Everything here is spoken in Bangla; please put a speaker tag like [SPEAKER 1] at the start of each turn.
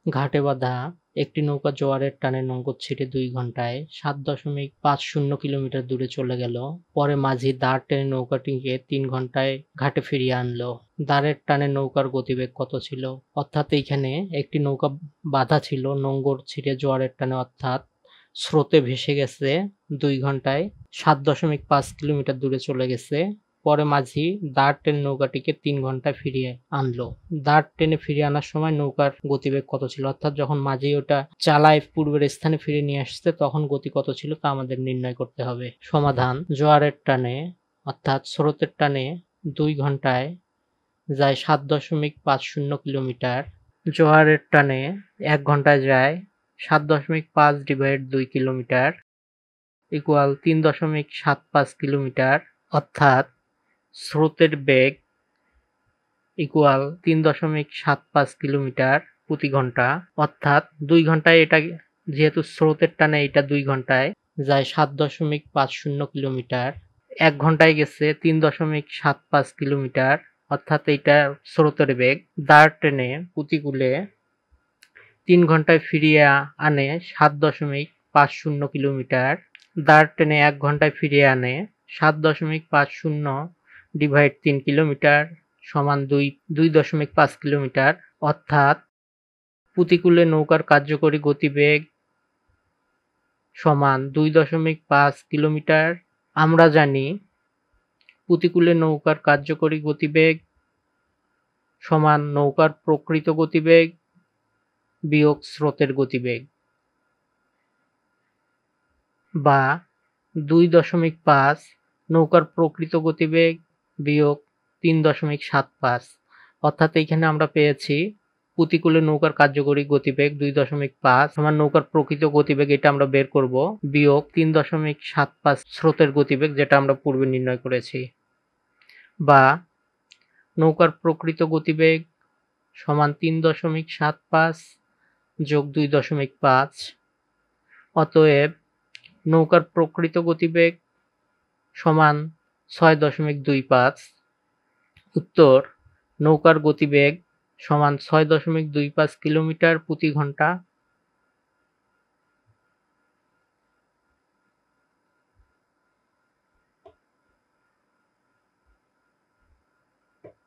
[SPEAKER 1] ঘাটে বাঁধা একটি নৌকা জোয়ারের টানে নৌকো ছেড়ে ২ ঘণ্টায় ৭.৫০ কিলোমিটার দূরে চলে গেল। পরে মাঝি দাঁড় টেনে নৌকাটিকে ৩ ঘণ্টায় ঘাটে ফিরিয়ে আনল। দাঁড়ের টানে নৌকার গতিবেগ কত ছিল? অর্থাৎ এইখানে একটি নৌকা বাঁধা ছিল নোঙর ছিঁড়ে জোয়ারের টানে, অর্থাৎ স্রোতে ভেসে গেছে ২ ঘণ্টায় ৭.৫ কিলোমিটার দূরে চলে গেছে। পরে মাঝি দাঁড় টেনে নৌকাটিকে ৩ ঘণ্টায় ফিরিয়ে আনলো। দাঁড় টেনে ফিরিয়ে আনার সময় নৌকার গতিবেগ কত ছিল? অর্থাৎ যখন মাঝি ওটা চালায় পূর্বের স্থানে ফিরিয়ে নিয়ে আসছে তখন গতি কত ছিল তা আমাদের নির্ণয় করতে হবে। সমাধান: জোয়ারের টানে অর্থাৎ স্রোতের টানে ২ ঘণ্টায় যায় ৭.৫০ কিলোমিটার, জোয়ারের টানে ১ ঘণ্টায় যায় ৭.৫/২ কিলোমিটার ইকুয়াল ৩.৭৫ কিলোমিটার, অর্থাৎ স্রোতের বেগ ইকুয়াল ৩.৭৫ কিলোমিটার প্রতি ঘন্টা। অর্থাৎ ২ ঘন্টায় এটা, যেহেতু স্রোতের টানে এটা ২ ঘন্টায় যায় ৭.৫০ কিলোমিটার, ১ ঘন্টায় গেছে ৩.৭৫ কিলোমিটার, অর্থাৎ এইটা স্রোতের বেগ। দাঁড় টেনে প্রতিকূলে ৩ ঘন্টায় ফিরিয়ে আনে ৭.৫০ কিলোমিটার, দাঁড় টেনে ১ ঘন্টায় ফিরিয়ে আনে ৭.৫০/৩ কিলোমিটার সমান ২.৫ কিলোমিটার। অর্থাৎ প্রতিকূলে নৌকার কার্যকরী গতিবেগ সমান ২.৫ কিলোমিটার। আমরা জানি প্রতিকূলে নৌকার কার্যকরী গতিবেগ সমান নৌকার প্রকৃত গতিবেগ বিয়োগ স্রোতের গতিবেগ, বা ২.৫ নৌকার প্রকৃত গতিবেগ বিয়োগ ৩.৭৫। অর্থাৎ এইখানে আমরা পেয়েছি প্রতিকূলে নৌকার কার্যকরী গতিবেগ ২.৫ সমান নৌকার প্রকৃত গতিবেগ, এটা আমরা বের করব, বিয়োগ ৩.৭৫ স্রোতের গতিবেগ, যেটা আমরা পূর্বে নির্ণয় করেছি। বা নৌকার প্রকৃত গতিবেগ সমান ৩.৭৫ যোগ ২.৫। অতএব নৌকার প্রকৃত গতিবেগ সমান ৬.২৫। উত্তর: নৌকার গতিবেগ সমান ৬.২৫ কিলোমিটার প্রতি ঘন্টা।